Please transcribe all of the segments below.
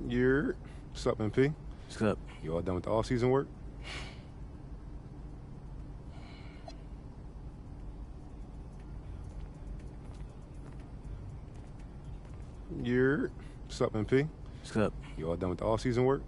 What's up, MP? What's up? You all done with the all-season work? What's up, MP? What's up? You all done with the all-season work?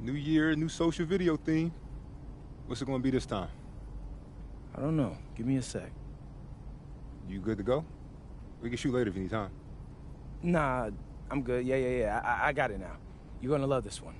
New year, new social video theme. What's it gonna be this time? I don't know. Give me a sec. You good to go? We can shoot later if you need time. Nah, I'm good. Yeah. I got it now. You're gonna love this one.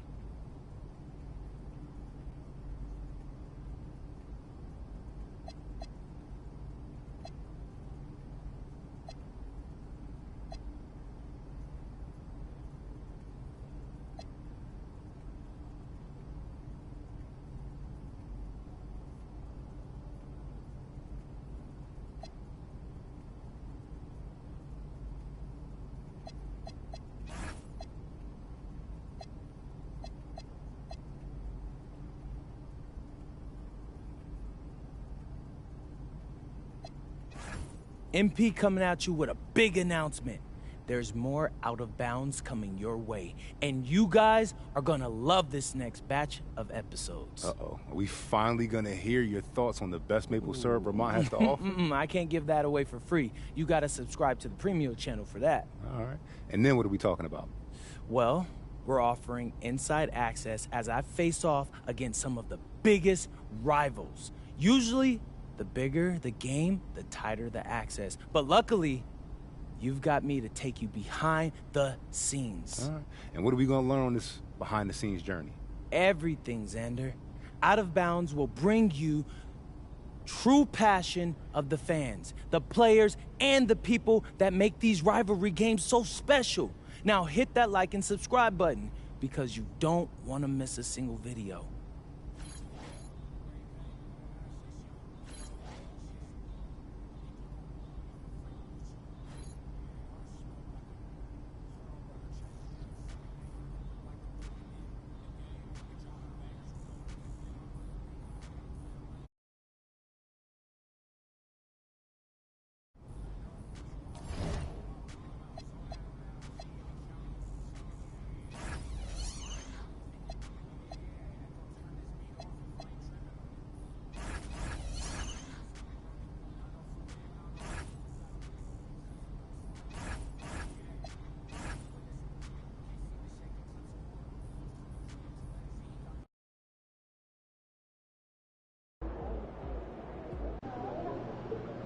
MP coming at you with a big announcement. There's more Out of Bounds coming your way, and you guys are gonna love this next batch of episodes. Uh-oh. Are we finally gonna hear your thoughts on the best maple syrup Vermont has to offer? I can't give that away for free. You gotta subscribe to the premium channel for that. All right. And then what are we talking about? Well, we're offering inside access as I face off against some of the biggest rivals. Usually, the bigger the game, the tighter the access. But luckily, you've got me to take you behind the scenes. All right. And what are we gonna learn on this behind-the-scenes journey? Everything, Xander. Out of Bounds will bring you true passion of the fans, the players, and the people that make these rivalry games so special. Now hit that like and subscribe button because you don't want to miss a single video.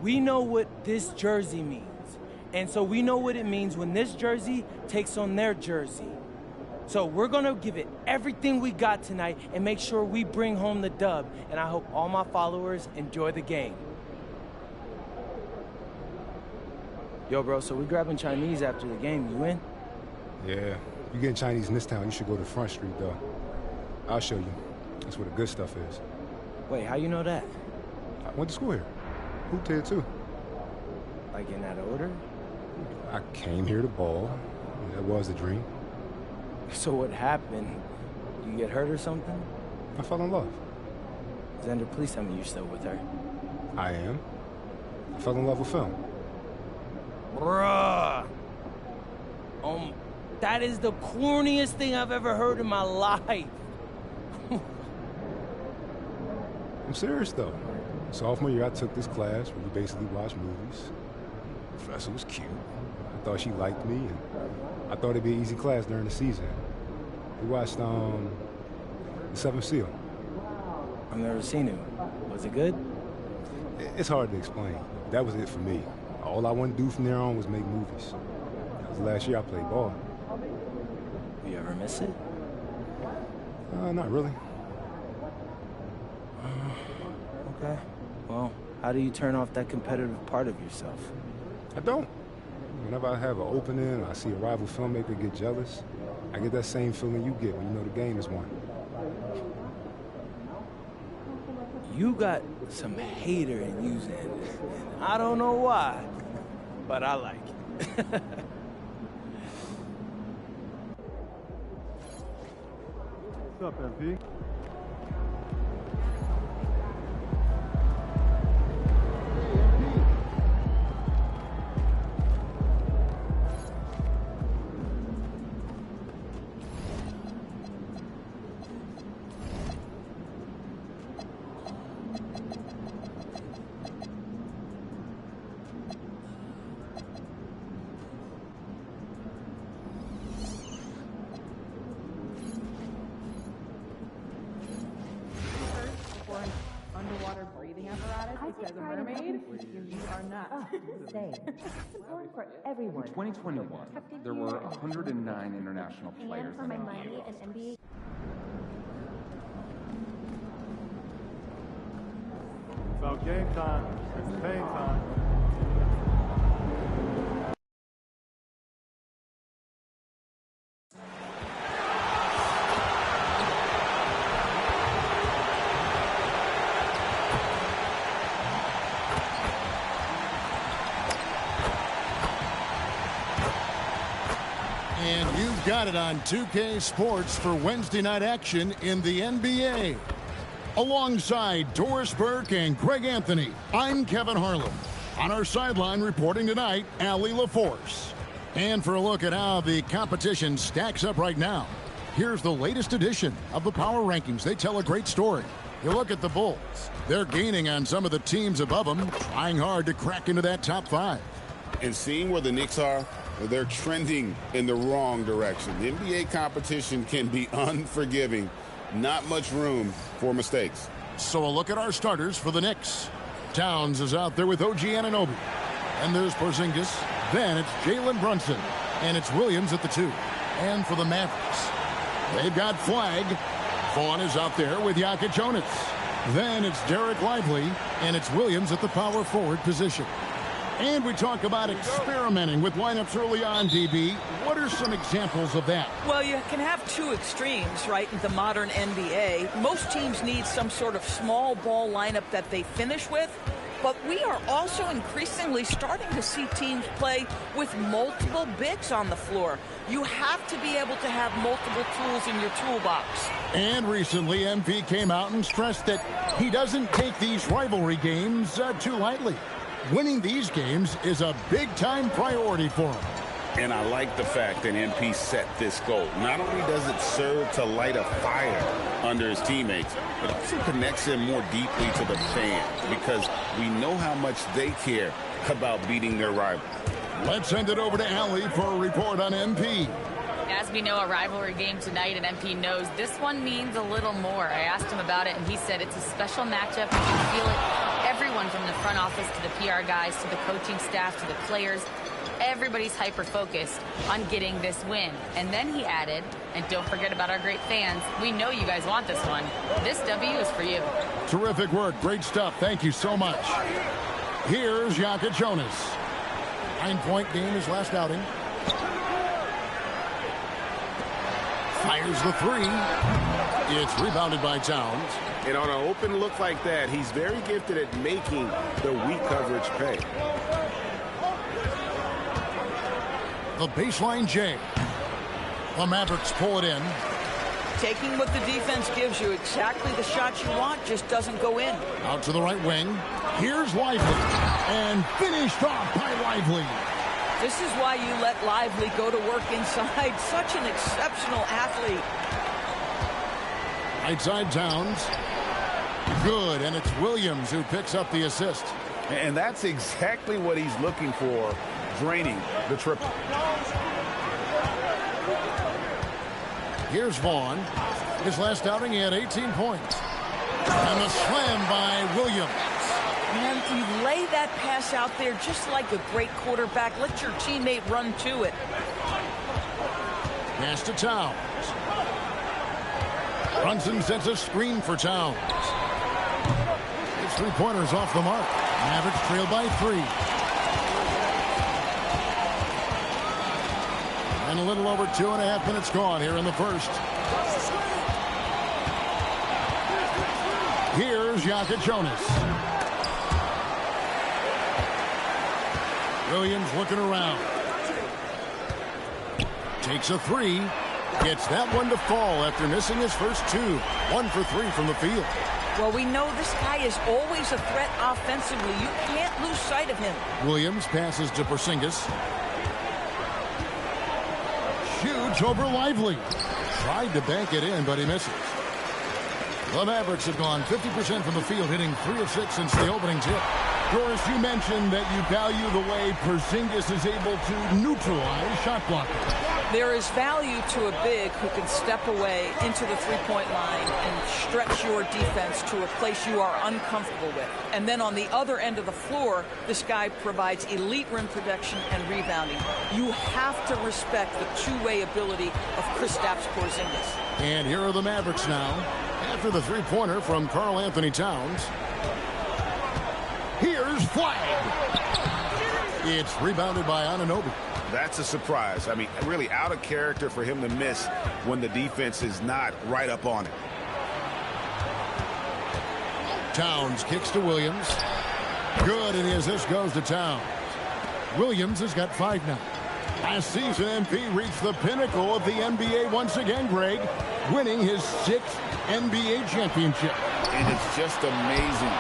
We know what this jersey means. And so we know what it means when this jersey takes on their jersey. So we're gonna give it everything we got tonight and make sure we bring home the dub. And I hope all my followers enjoy the game. Yo, bro, so we grabbing Chinese after the game. You in? Yeah. You getting Chinese in this town, you should go to Front Street, though. I'll show you. That's where the good stuff is. Wait, how you know that? I went to school here. Hooped here, too. Like in that order? I came here to ball. That was the dream. So what happened? You get hurt or something? I fell in love. Xander, please tell me you're still with her. I am. I fell in love with film. Bruh! That is the corniest thing I've ever heard in my life. I'm serious, though. Sophomore year, I took this class where we basically watched movies. The professor was cute. I thought she liked me, and I thought it'd be an easy class during the season. We watched, The Seventh Seal. I've never seen it. Was it good? It's hard to explain. That was it for me. All I wanted to do from there on was make movies. That was the last year I played ball. You ever miss it? Not really. Okay. Well, how do you turn off that competitive part of yourself? I don't. Whenever I have an opening or I see a rival filmmaker get jealous, I get that same feeling you get when you know the game is won. You got some hater in you, Xander. I don't know why, but I like it. What's up, MP? Underwater breathing apparatus because a mermaid? You are not safe. For everyone. In 2021, there were 109 international players For in my NBA. money and NBA. It's about game time. It's pain time. And you've got it on 2K Sports for Wednesday night action in the NBA. Alongside Doris Burke and Greg Anthony, I'm Kevin Harlan. On our sideline reporting tonight, Allie LaForce. And for a look at how the competition stacks up right now, here's the latest edition of the Power Rankings. They tell a great story. You look at the Bulls. They're gaining on some of the teams above them, trying hard to crack into that top 5. And seeing where the Knicks are, they're trending in the wrong direction. The NBA competition can be unforgiving. Not much room for mistakes. So a look at our starters for the Knicks. Towns is out there with OG Anunoby. And there's Porzingis. Then it's Jalen Brunson. And it's Williams at the 2. And for the Mavericks, they've got Flagg. Vaughn is out there with Jokic Jonas. Then it's Derek Lively. And it's Williams at the power forward position. And we talk about experimenting with lineups early on, DB. What are some examples of that? Well, you can have two extremes, right, in the modern NBA. Most teams need some sort of small ball lineup that they finish with. But we are also increasingly starting to see teams play with multiple bigs on the floor. You have to be able to have multiple tools in your toolbox. And recently, MP came out and stressed that he doesn't take these rivalry games too lightly. Winning these games is a big-time priority for him. And I like the fact that MP set this goal. Not only does it serve to light a fire under his teammates, it also connects him more deeply to the fans because we know how much they care about beating their rivals. Let's send it over to Allie for a report on MP. As we know, a rivalry game tonight, and MP knows this one means a little more. I asked him about it, and he said it's a special matchup. You can feel it. Everyone from the front office to the PR guys to the coaching staff to the players, everybody's hyper-focused on getting this win. And then he added, and don't forget about our great fans, we know you guys want this one. This W is for you. Terrific work. Great stuff. Thank you so much. Here's Jokic Jonas. 9-point game his last outing. Fires the three. It's rebounded by Towns. And on an open look like that, he's very gifted at making the weak coverage pay. The baseline J. The Mavericks pull it in. Taking what the defense gives you, exactly the shot you want, just doesn't go in. Out to the right wing. Here's Lively. And finished off by Lively. This is why you let Lively go to work inside. Such an exceptional athlete. Right side Towns. Good, and it's Williams who picks up the assist. And that's exactly what he's looking for, draining the triple. Here's Vaughn. His last outing, he had 18 points. And the slam by Williams. Man, you lay that pass out there just like a great quarterback. Let your teammate run to it. Pass to Towns. Brunson sends a screen for Towns. His three-pointers off the mark. Mavericks trail by 3. And a little over 2.5 minutes gone here in the first. Here's Jaka Jonas. Williams looking around. Takes a 3. Gets that one to fall after missing his first 2. 1 for 3 from the field. Well, we know this guy is always a threat offensively. You can't lose sight of him. Williams passes to Porzingis. Shoots over Lively. Tried to bank it in, but he misses. The Mavericks have gone 50% from the field, hitting 3 of 6 since the opening tip. Doris, you mentioned that you value the way Porzingis is able to neutralize shot blocking. There is value to a big who can step away into the three-point line and stretch your defense to a place you are uncomfortable with. And then on the other end of the floor, this guy provides elite rim protection and rebounding. You have to respect the two-way ability of Kristaps Porzingis. And here are the Mavericks now. After the three-pointer from Karl Anthony Towns. Here's Flag. It's rebounded by Anunoby. That's a surprise. I mean, really out of character for him to miss when the defense is not right up on it. Towns kicks to Williams. Good, and the assist goes to Towns. Williams has got 5 now. Last season, MP reached the pinnacle of the NBA once again, Greg, winning his 6th NBA championship. And it's just amazing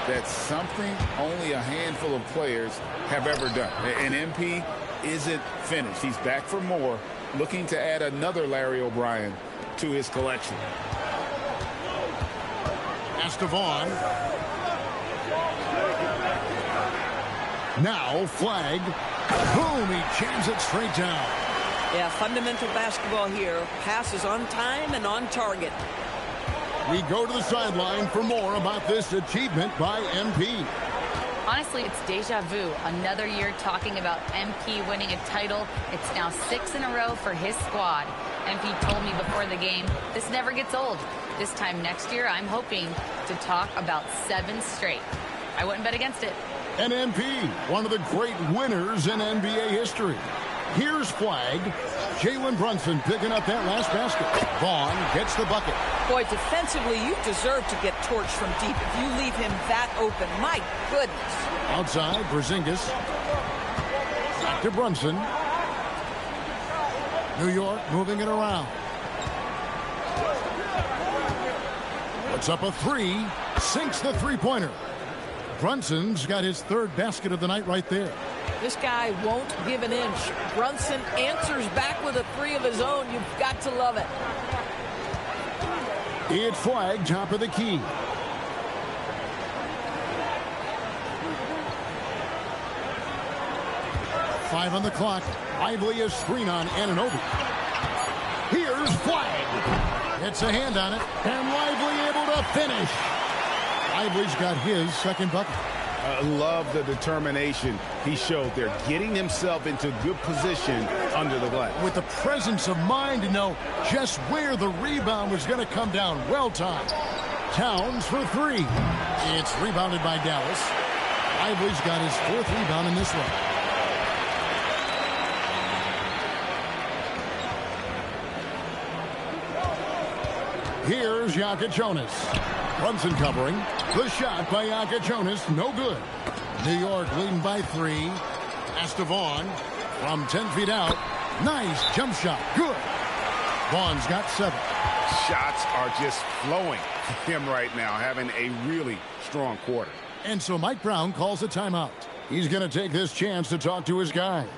that something only a handful of players have ever done. And MP isn't finished. He's back for more, looking to add another Larry O'Brien to his collection. Estevan. Now Flag. Boom, he jams it straight down. Yeah, fundamental basketball here. Passes on time and on target. We go to the sideline for more about this achievement by MP. Honestly, it's deja vu. Another year talking about MP winning a title. It's now 6 in a row for his squad. MP told me before the game, this never gets old. This time next year, I'm hoping to talk about 7 straight. I wouldn't bet against it. And MP, one of the great winners in NBA history. Here's Flag. Jalen Brunson picking up that last basket. Vaughn gets the bucket. Boy, defensively, you deserve to get torched from deep if you leave him that open. My goodness. Outside, Porzingis. Back to Brunson. New York moving it around. Puts up a 3. Sinks the three-pointer. Brunson's got his 3rd basket of the night right there. This guy won't give an inch. Brunson answers back with a 3 of his own. You've got to love it. It's Flag, top of the key. Five on the clock. Lively a screen on Anunoby. Here's Flag. It's a hand on it. And Lively able to finish. Lively's got his 2nd bucket. I love the determination he showed there, getting himself into good position under the glass. With the presence of mind to know just where the rebound was going to come down. Well timed. Towns for 3. It's rebounded by Dallas. Lively's got his 4th rebound in this one. Here's Jonas. Brunson covering. The shot by Jonas, no good. New York leading by 3. Pass to Vaughn from 10 feet out. Nice jump shot. Good. Vaughn's got 7. Shots are just flowing for him right now, having a really strong quarter. And so Mike Brown calls a timeout. He's going to take this chance to talk to his guys.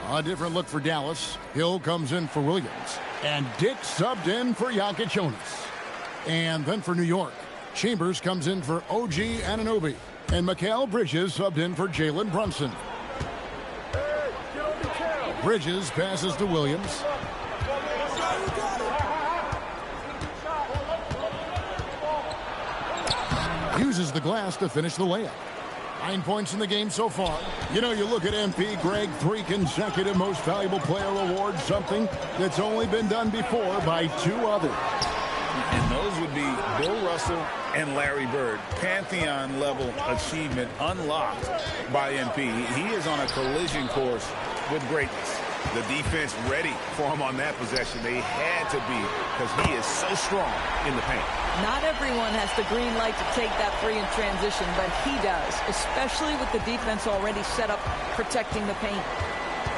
A different look for Dallas. Hill comes in for Williams. And Dick subbed in for Jonas. And then for New York, Chambers comes in for OG Anunoby. And Mikal Bridges subbed in for Jalen Brunson. Bridges passes to Williams. Uses the glass to finish the layup. 9 points in the game so far. You know, you look at MP, Greg, 3 consecutive most valuable player awards, something that's only been done before by 2 others. And those would be Bill Russell and Larry Bird. Pantheon-level achievement unlocked by MP. He is on a collision course with greatness. The defense ready for him on that possession. They had to be, because he is so strong in the paint. Not everyone has the green light to take that 3 in transition, but he does, especially with the defense already set up protecting the paint.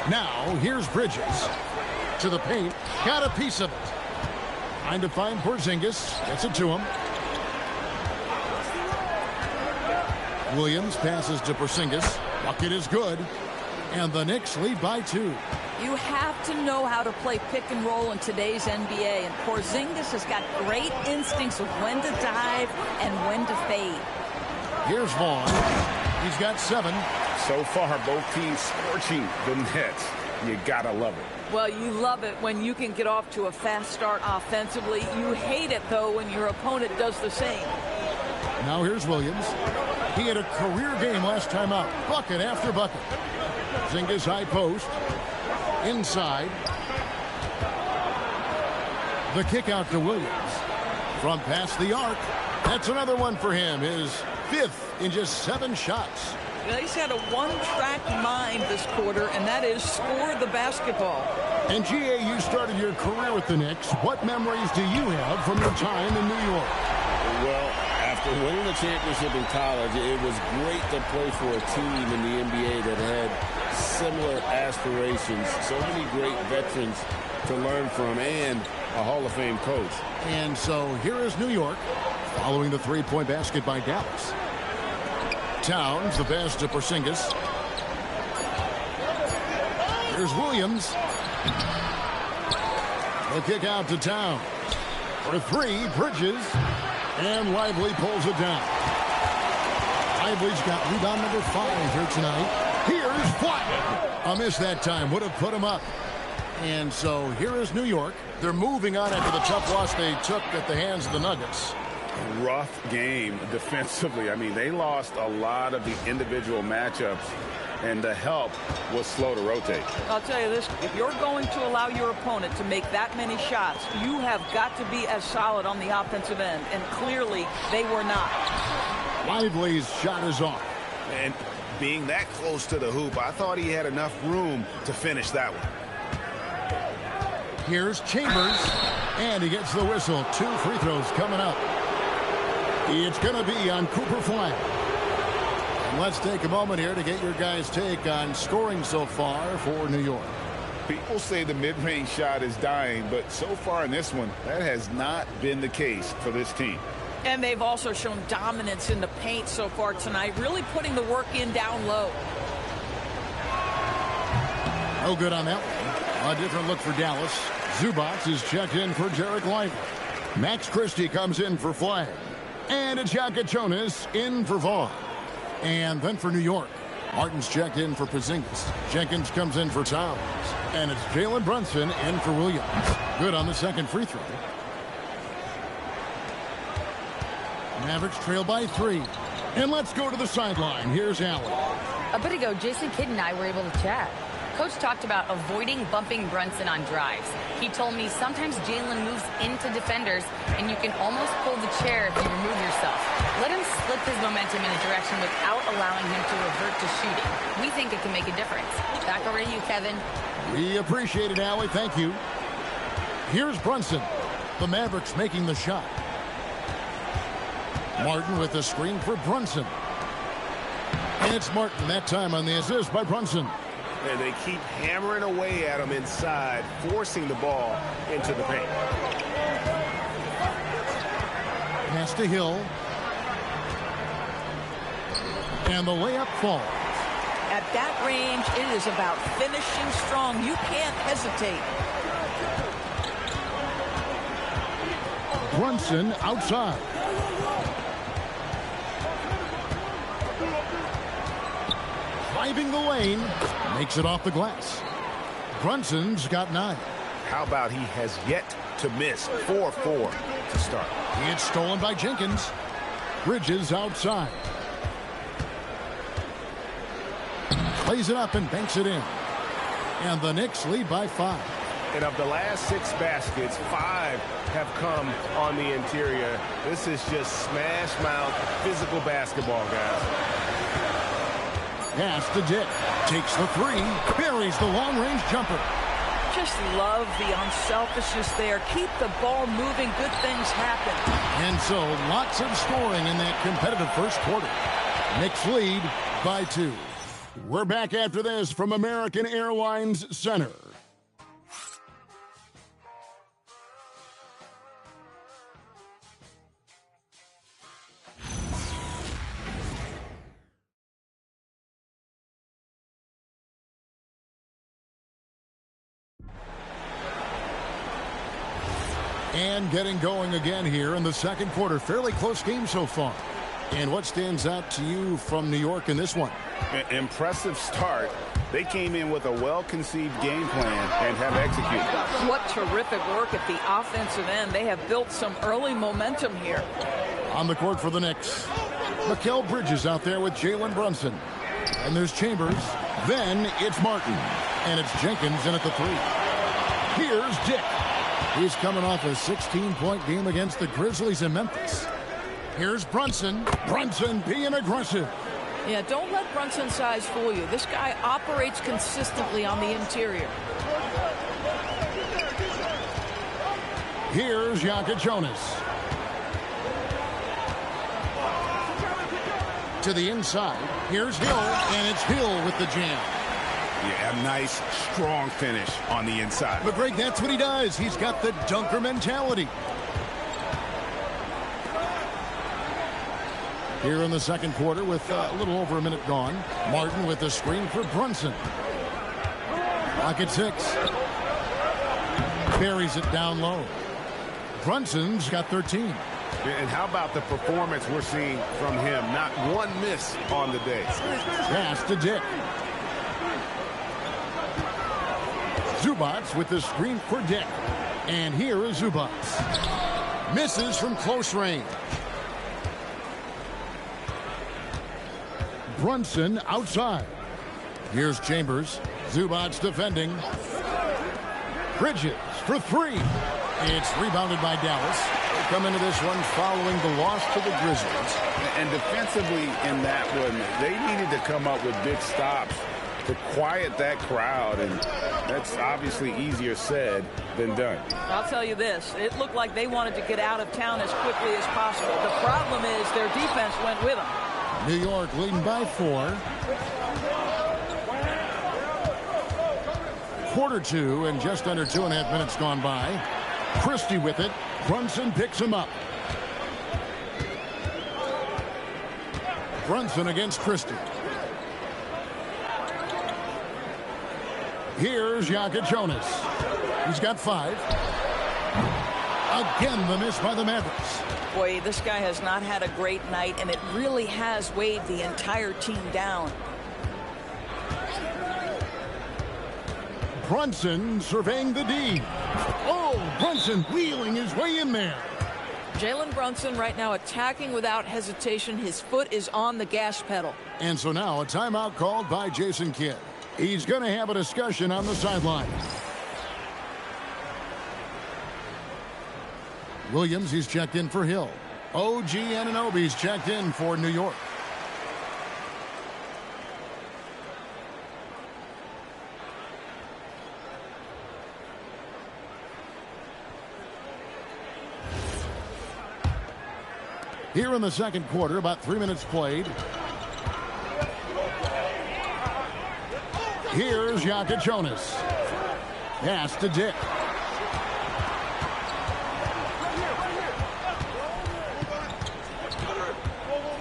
Now, here's Bridges. To the paint. Got a piece of it. Trying to find Porzingis. Gets it to him. Williams passes to Porzingis. Bucket is good. And the Knicks lead by 2. You have to know how to play pick and roll in today's NBA, and Porzingis has got great instincts of when to dive and when to fade. Here's Vaughn. He's got 7. So far, both teams scorching the Nets. You gotta love it. Well, you love it when you can get off to a fast start offensively. You hate it, though, when your opponent does the same. Now here's Williams. He had a career game last time out. Bucket after bucket. Porzingis high post. Inside. The kick out to Williams. From past the arc. That's another one for him. His 5th in just 7 shots. You know, he's had a one-track mind this quarter, and that is score the basketball. And G.A., you started your career with the Knicks. What memories do you have from your time in New York? Well, after winning the championship in college, it was great to play for a team in the NBA that had similar aspirations. So many great veterans to learn from, and a Hall of Fame coach. And so here is New York following the 3-point basket by Dallas. Towns, the pass to Porzingis. Here's Williams. The kick out to Towns. For 3, Bridges. And Lively pulls it down. Lively's got rebound number 5 here tonight. Here's Flat. A miss that time. Would have put him up. And so here is New York. They're moving on after the tough loss they took at the hands of the Nuggets. Rough game defensively. I mean, they lost a lot of the individual matchups, and the help was slow to rotate. I'll tell you this, if you're going to allow your opponent to make that many shots, you have got to be as solid on the offensive end, and clearly they were not. Lively's shot is off. And being that close to the hoop, I thought he had enough room to finish that one. Here's Chambers, and he gets the whistle. 2 free throws coming up. It's going to be on Cooper Flag. And let's take a moment here to get your guys' take on scoring so far for New York. People say the mid-range shot is dying, but so far in this one, that has not been the case for this team. And they've also shown dominance in the paint so far tonight, really putting the work in down low. No good on that one. A different look for Dallas. Zubac is checked in for Derek Lively. Max Christie comes in for Flag. And it's Jonas in for Vaughn. And then for New York, Martin's checked in for Porzingis. Jenkins comes in for Towns. And it's Jalen Brunson in for Williams. Good on the second free throw. Mavericks trail by 3. And let's go to the sideline. Here's Allen. A bit ago, Jason Kidd and I were able to chat. Coach talked about avoiding bumping Brunson on drives. He told me sometimes Jalen moves into defenders, and you can almost pull the chair if you remove yourself. Let him slip his momentum in a direction without allowing him to revert to shooting. We think it can make a difference. Back over to you, Kevin. We appreciate it, Allie. Thank you. Here's Brunson. The Mavericks making the shot. Martin with the screen for Brunson. And it's Martin that time on the assist by Brunson. And they keep hammering away at him inside, forcing the ball into the paint. Pass to Hill. And the layup falls. At that range, it is about finishing strong. You can't hesitate. Brunson outside. Driving the lane, makes it off the glass. Brunson's got 9. How about he has yet to miss 4-4 to start. It's stolen by Jenkins. Bridges outside. Plays it up and banks it in. And the Knicks lead by 5. And of the last 6 baskets, 5 have come on the interior. This is just smash mouth physical basketball, guys. Pass to Dick. Takes the 3. Buries the long-range jumper. Just love the unselfishness there. Keep the ball moving. Good things happen. And so, lots of scoring in that competitive first quarter. Knicks lead by 2. We're back after this from American Airlines Center. And getting going again here in the second quarter. Fairly close game so far. And what stands out to you from New York in this one? Impressive start. They came in with a well-conceived game plan and have executed. What terrific work at the offensive end. They have built some early momentum here. On the court for the Knicks, Mikal Bridges out there with Jalen Brunson. And there's Chambers. Then it's Martin. And it's Jenkins in at the 3. Here's Dick. He's coming off a 16-point game against the Grizzlies in Memphis. Here's Brunson. Brunson being aggressive. Yeah, don't let Brunson's size fool you. This guy operates consistently on the interior. Here's Jonas. To the inside. Here's Hill, and it's Hill with the jam. Yeah, a nice, strong finish on the inside. But Greg, that's what he does. He's got the dunker mentality. Here in the second quarter with a little over a minute gone. Martin with the screen for Brunson. Clock at 6. Buries it down low. Brunson's got 13. And how about the performance we're seeing from him? Not one miss on the day. Pass to Dick. Zubats with the screen for Dick. And here is Zubats. Misses from close range. Brunson outside. Here's Chambers. Zubats defending. Bridges for 3. It's rebounded by Dallas. They come into this one following the loss to the Grizzlies. And defensively in that one, they needed to come up with big stops to quiet that crowd, and that's obviously easier said than done. I'll tell you this, it looked like they wanted to get out of town as quickly as possible. The problem is their defense went with them. New York leading by 4. Quarter 2 and just under 2.5 minutes gone by. Christie with it. Brunson picks him up. Brunson against Christie. Here's Jonas. He's got 5. Again, the miss by the Mavericks. Boy, this guy has not had a great night, and it really has weighed the entire team down. Brunson surveying the D. Oh, Brunson wheeling his way in there. Jalen Brunson right now attacking without hesitation. His foot is on the gas pedal. And so now a timeout called by Jason Kidd. He's going to have a discussion on the sideline. Williams, he's checked in for Hill. OG Anunoby's checked in for New York. Here in the second quarter, about 3 minutes played. Here's Jonas. Pass to Dick.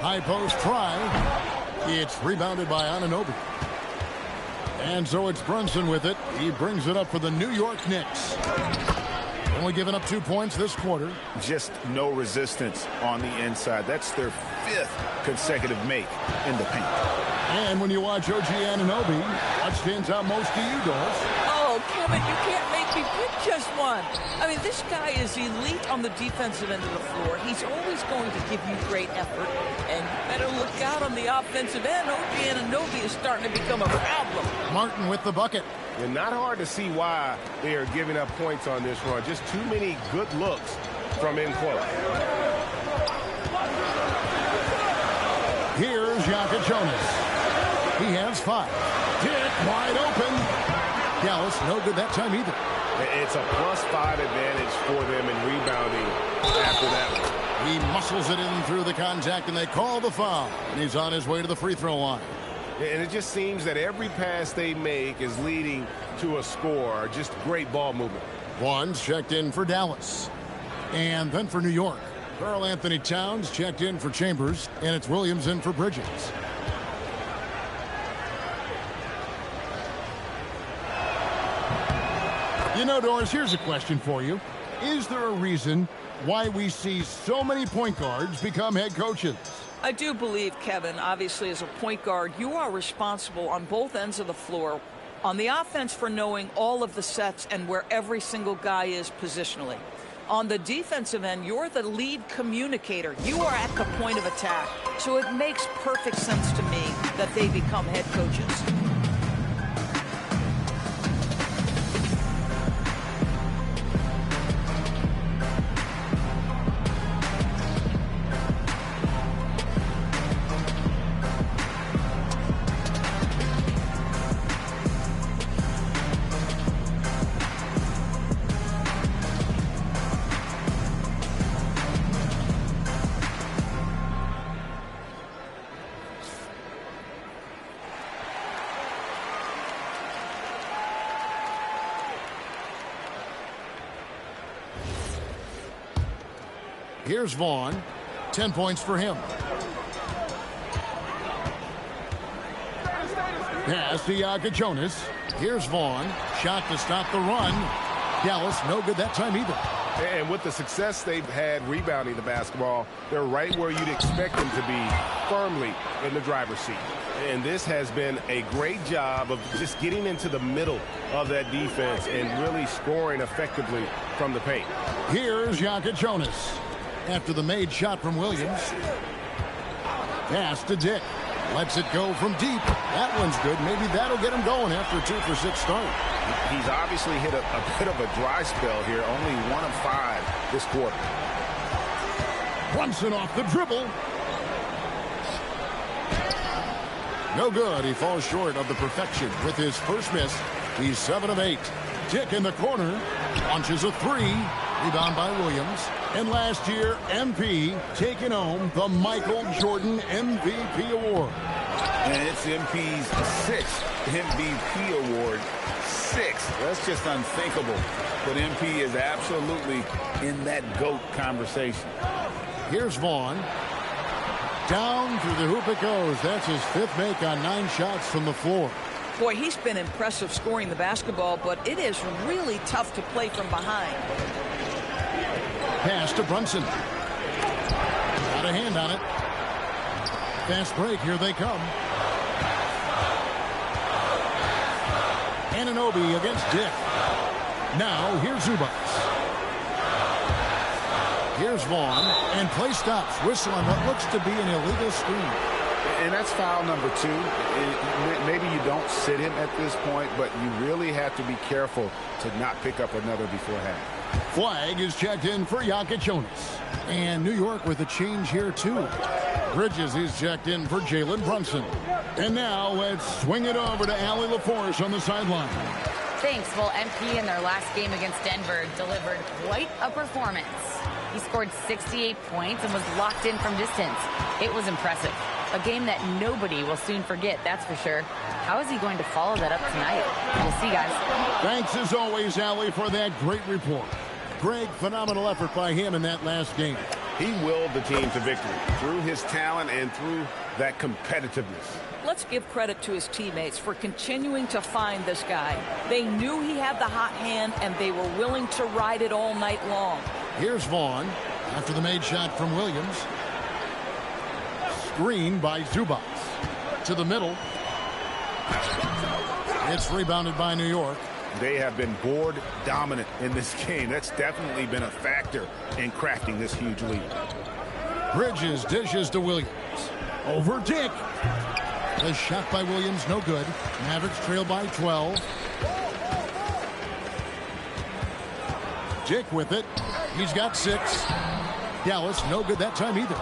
High post try. It's rebounded by Anunoby. And so it's Brunson with it. He brings it up for the New York Knicks. Only giving up 2 points this quarter. Just no resistance on the inside. That's their 5th consecutive make in the paint. And when you watch OG Anunoby, what stands out most to you, Doris? Oh, Kevin, you can't make me pick just one. I mean, this guy is elite on the defensive end of the floor. He's always going to give you great effort. And you better look out on the offensive end. OG Anunoby is starting to become a problem. Martin with the bucket. And not hard to see why they are giving up points on this run. Just too many good looks from in close. Here's Jonas. He has 5. Dick wide open. Dallas no good that time either. It's a +5 advantage for them in rebounding after that one. He muscles it in through the contact, and they call the foul. And he's on his way to the free throw line. And it just seems that every pass they make is leading to a score. Just great ball movement. One's checked in for Dallas. And then for New York, Karl Anthony Towns checked in for Chambers, and it's Williams in for Bridges. You know, Doris, here's a question for you. Is there a reason why we see so many point guards become head coaches? I do believe, Kevin, obviously as a point guard, you are responsible on both ends of the floor. On the offense for knowing all of the sets and where every single guy is positionally. On the defensive end, you're the lead communicator. You are at the point of attack. So it makes perfect sense to me that they become head coaches. Here's Vaughn. 10 points for him. Pass to Jonas. Here's Vaughn. Shot to stop the run. Dallas no good that time either. And with the success they've had rebounding the basketball, they're right where you'd expect them to be, firmly in the driver's seat. And this has been a great job of just getting into the middle of that defense and really scoring effectively from the paint. Here's Jonas. After the made shot from Williams. Pass to Dick. Lets it go from deep. That one's good. Maybe that'll get him going after a 2-for-6 start. He's obviously hit a bit of a dry spell here. Only 1 of 5 this quarter. Brunson off the dribble. No good. He falls short of the perfection with his first miss. He's 7 of 8. Dick in the corner. Launches a 3. Rebound by Williams. And last year, MP taking home the Michael Jordan MVP award. And it's MP's 6th MVP award. 6. That's just unthinkable. But MP is absolutely in that GOAT conversation. Here's Vaughn. Down through the hoop it goes. That's his 5th make on 9 shots from the floor. Boy, he's been impressive scoring the basketball, but it is really tough to play from behind. Pass to Brunson. Got a hand on it. Fast break. Here they come. Anunoby against Dick. Now here's Zubac. Here's Vaughn. And play stops. Whistle on what looks to be an illegal screen. And that's foul number 2. Maybe you don't sit him at this point, but you really have to be careful to not pick up another before half. Flag is checked in for Jokic Jonas. And New York with a change here, too. Bridges is checked in for Jalen Brunson. And now let's swing it over to Allie LaForce on the sideline. Thanks. Well, MP in their last game against Denver delivered quite a performance. He scored 68 points and was locked in from distance. It was impressive. A game that nobody will soon forget, that's for sure. How is he going to follow that up tonight? We'll see, guys. Thanks as always, Allie, for that great report. Greg, phenomenal effort by him in that last game. He willed the team to victory through his talent and through that competitiveness. Let's give credit to his teammates for continuing to find this guy. They knew he had the hot hand, and they were willing to ride it all night long. Here's Vaughn after the made shot from Williams. Screen by Zubac. To the middle. It's rebounded by New York. They have been board dominant in this game. That's definitely been a factor in crafting this huge lead. Bridges dishes to Williams. Over Dick. The shot by Williams, no good. Mavericks trail by 12. Dick with it. He's got 6. Dallas, no good that time either.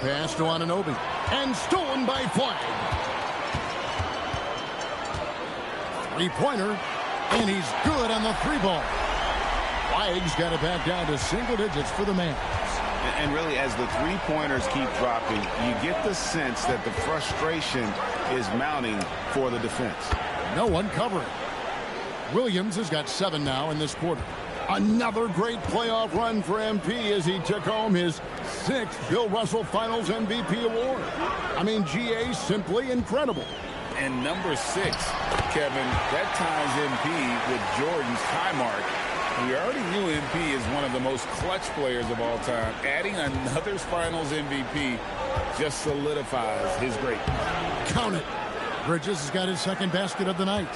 Pass to Anunoby. And stolen by Flag. 3-pointer. And he's good on the 3-ball. Flag's got it back down to single digits for the Mavs. And really, as the 3-pointers keep dropping, you get the sense that the frustration is mounting for the defense. No one covering. Williams has got 7 now in this quarter. Another great playoff run for MP as he took home his 6th Bill Russell Finals MVP award. I mean, GA, simply incredible. And number 6, Kevin, that ties MP with Jordan's high mark. We already knew MP is one of the most clutch players of all time. Adding another Finals MVP just solidifies his greatness. Count it. Bridges has got his 2nd basket of the night.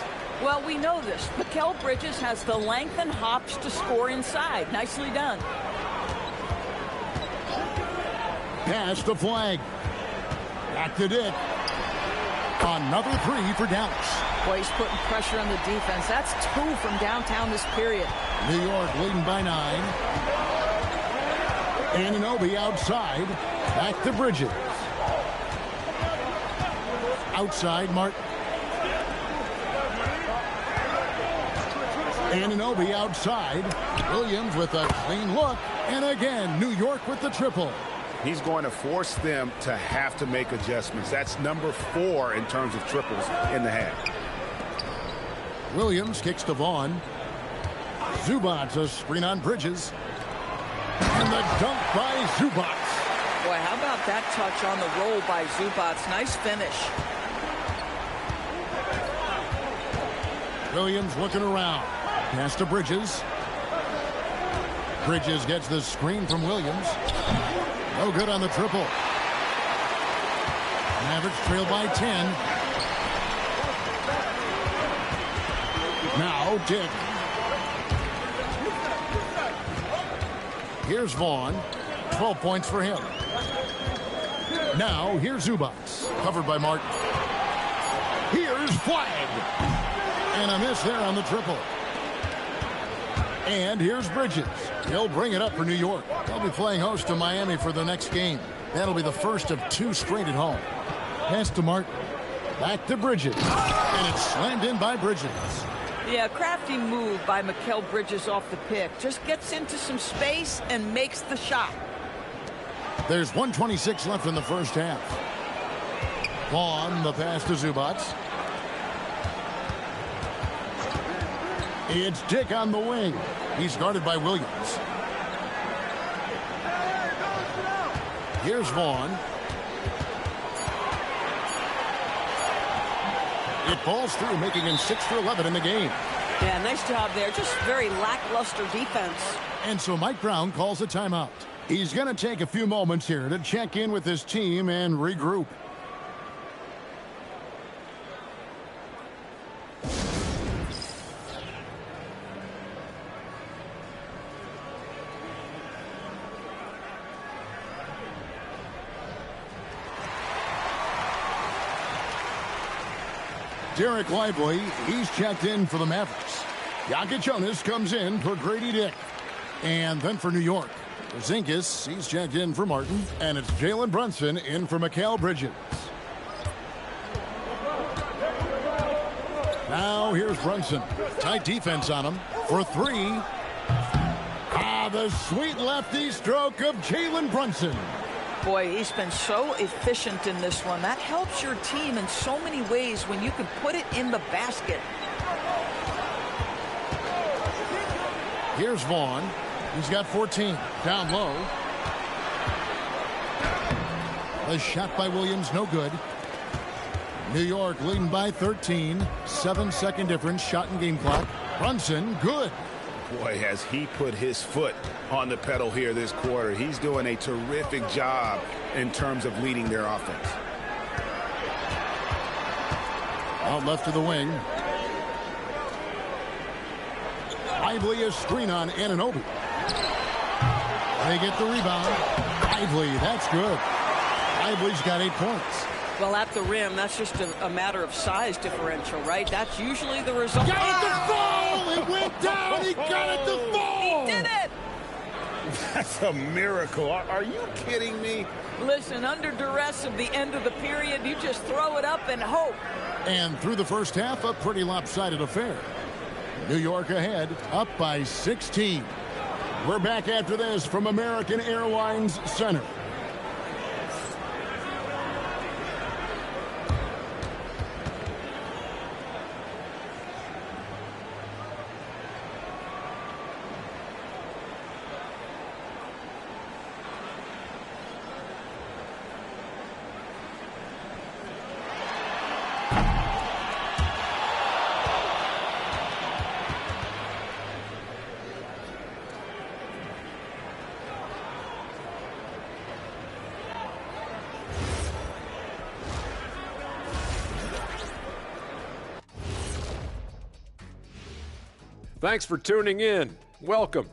Well, we know this. Mikal Bridges has the length and hops to score inside. Nicely done. Pass to Flag. Back to Dick. Another 3 for Dallas. Boy, he's putting pressure on the defense. That's 2 from downtown this period. New York leading by 9. Anunoby outside. Back to Bridges. Outside, Martin. Anunoby outside. Williams with a clean look. And again, New York with the triple. He's going to force them to have to make adjustments. That's number 4 in terms of triples in the half. Williams kicks to Vaughn. Zubac, a screen on Bridges. And the dunk by Zubac. Boy, how about that touch on the roll by Zubac? Nice finish. Williams looking around. Pass to Bridges. Bridges gets the screen from Williams. No good on the triple. Mavericks trail by 10. Now Dick. Here's Vaughn. 12 points for him. Now here's Zubac. Covered by Martin. Here's Flag. And a miss there on the triple. And here's Bridges. He'll bring it up for New York. They'll be playing host to Miami for their next game. That'll be the first of 2 straight at home. Pass to Martin. Back to Bridges. And it's slammed in by Bridges. Yeah, crafty move by Mikal Bridges off the pick. Just gets into some space and makes the shot. There's 1:26 left in the first half. Vaughn, the pass to Zubac. It's Dick on the wing. He's guarded by Williams. Here's Vaughn. It falls through, making him 6 for 11 in the game. Yeah, nice job there. Just very lackluster defense. And so Mike Brown calls a timeout. He's going to take a few moments here to check in with his team and regroup. Derek Lively, he's checked in for the Mavericks. Jonas comes in for Grady Dick. And then for New York, Porzingis, he's checked in for Martin. And it's Jalen Brunson in for Mikal Bridges. Now here's Brunson. Tight defense on him for three. The sweet lefty stroke of Jalen Brunson. Boy, he's been so efficient in this one. That helps your team in so many ways when you can put it in the basket. Here's Vaughn. He's got 14. Down low. The shot by Williams, no good. New York leading by 13. 7-second difference, shot and game clock. Brunson, good. Boy, has he put his foot on the pedal here this quarter. He's doing a terrific job in terms of leading their offense. Out left to the wing. Lively a screen on Anunoby. They get the rebound. Lively, that's good. Lively's got 8 points. Well, at the rim, that's just a matter of size differential, right? That's usually the result. Got it to fall! It went down! He got it to fall! He did it! That's a miracle. Are you kidding me? Listen, under duress of the end of the period, you just throw it up and hope. And through the first half, a pretty lopsided affair. New York ahead, up by 16. We're back after this from American Airlines Center. Thanks for tuning in. Welcome.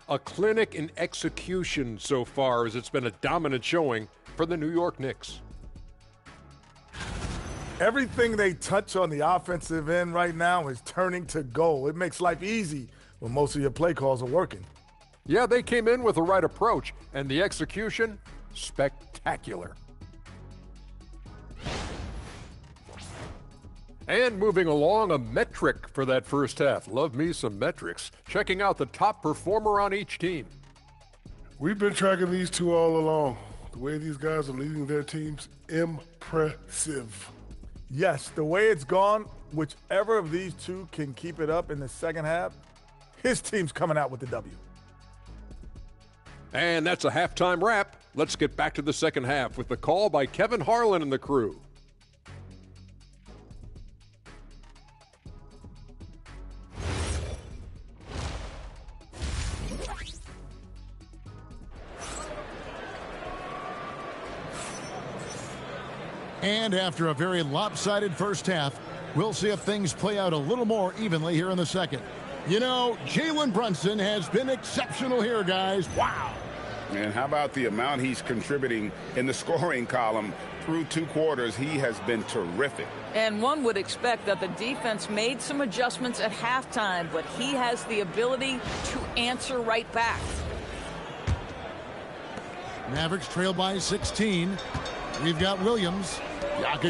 A clinic in execution so far, as it's been a dominant showing for the New York Knicks. Everything they touch on the offensive end right now is turning to goal. It makes life easy when most of your play calls are working. Yeah, they came in with the right approach, and the execution, spectacular. And moving along, a metric for that first half. Love me some metrics. Checking out the top performer on each team. We've been tracking these two all along. The way these guys are leading their teams, impressive. Yes, the way it's gone, whichever of these two can keep it up in the second half, his team's coming out with the W. And that's a halftime wrap. Let's get back to the second half with the call by Kevin Harlan and the crew. And after a very lopsided first half, we'll see if things play out a little more evenly here in the second. You know, Jalen Brunson has been exceptional here, guys. Wow. And how about the amount he's contributing in the scoring column through 2 quarters? He has been terrific. And one would expect that the defense made some adjustments at halftime, but he has the ability to answer right back. Mavericks trail by 16. We've got Williams.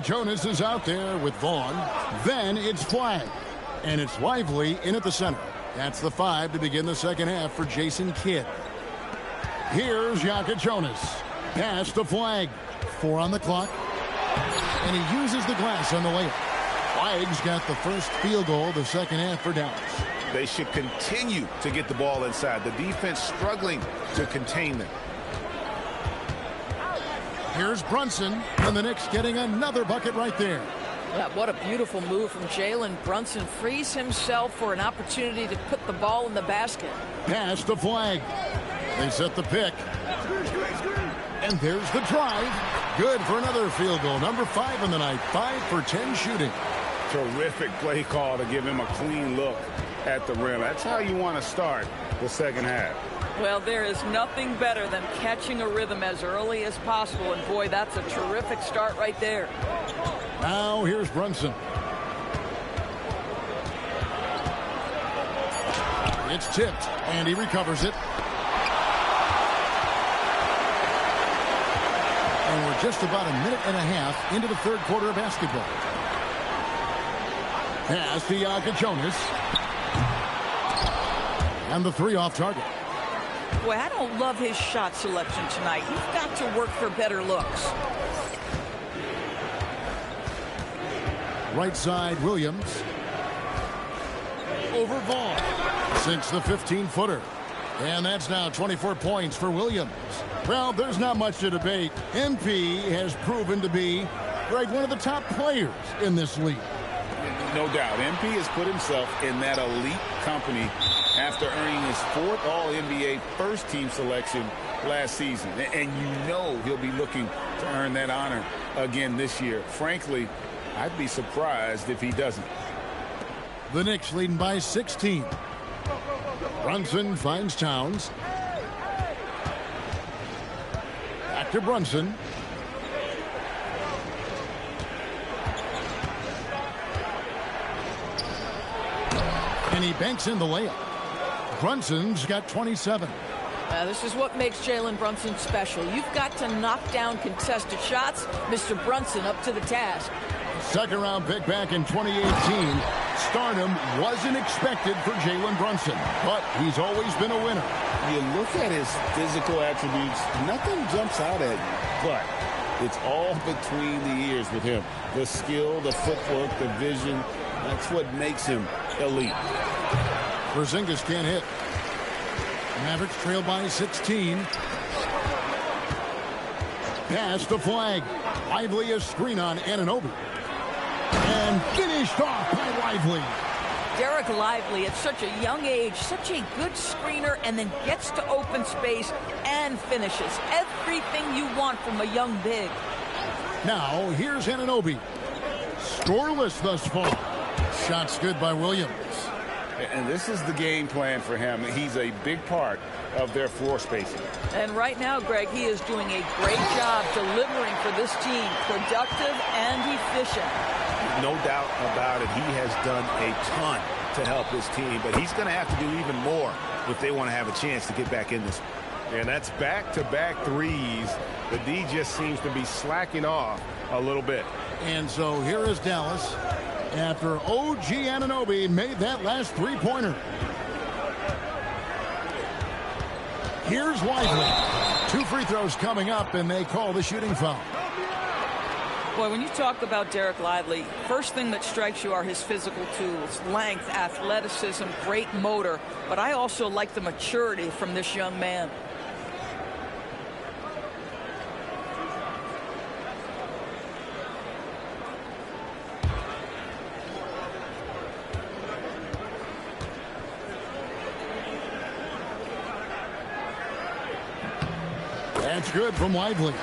Jonas is out there with Vaughn. Then it's Flag. And it's Lively in at the center. That's the 5 to begin the second half for Jason Kidd. Here's Jonas. Pass to Flag. 4 on the clock. And he uses the glass on the layup. Flag's got the first field goal of the second half for Dallas. They should continue to get the ball inside. The defense struggling to contain them. Here's Brunson, and the Knicks getting another bucket right there. Yeah, what a beautiful move from Jalen Brunson. Frees himself for an opportunity to put the ball in the basket. Pass to Flag. They set the pick. And there's the drive. Good for another field goal. Number 5 in the night. 5 for 10 shooting. Terrific play call to give him a clean look at the rim. That's how you want to start the second half. Well, there is nothing better than catching a rhythm as early as possible. And, boy, that's a terrific start right there. Now here's Brunson. It's tipped, and he recovers it. And we're just about a minute and a half into the third quarter of basketball. Pass to Jonas. And the three off target. Boy, I don't love his shot selection tonight. You've got to work for better looks. Right side, Williams. Over Vaughn. Sinks the 15-footer. And that's now 24 points for Williams. Well, there's not much to debate. MP has proven to be, Greg, one of the top players in this league. No doubt. MP has put himself in that elite company after earning his 4th All-NBA first-team selection last season. And you know he'll be looking to earn that honor again this year. Frankly, I'd be surprised if he doesn't. The Knicks leading by 16. Brunson finds Towns. Back to Brunson. And he banks in the layup. Brunson's got 27. This is what makes Jalen Brunson special. You've got to knock down contested shots. Mr. Brunson up to the task. Second round pick back in 2018. Stardom wasn't expected for Jalen Brunson, but he's always been a winner. You look at his physical attributes, nothing jumps out at you, but it's all between the ears with him. The skill, the footwork, the vision, that's what makes him elite. Porzingis can't hit. Mavericks trail by 16. Pass the flag. Lively a screen on Anunoby. And finished off by Lively. Derek Lively at such a young age, such a good screener, and then gets to open space and finishes. Everything you want from a young big. Now, here's Anunoby. Scoreless thus far. Shots good by Williams. And this is the game plan for him. He's a big part of their floor spacing. And right now, Greg, he is doing a great job delivering for this team. Productive and efficient. No doubt about it. He has done a ton to help his team, but he's going to have to do even more if they want to have a chance to get back in this. And that's back-to-back threes. The D just seems to be slacking off a little bit. And so here is Dallas after OG Anunoby made that last three-pointer. Here's Lively. 2 free throws coming up, and they call the shooting foul. Boy, when you talk about Derek Lively, first thing that strikes you are his physical tools, length, athleticism, great motor. But I also like the maturity from this young man. That's good from Lively.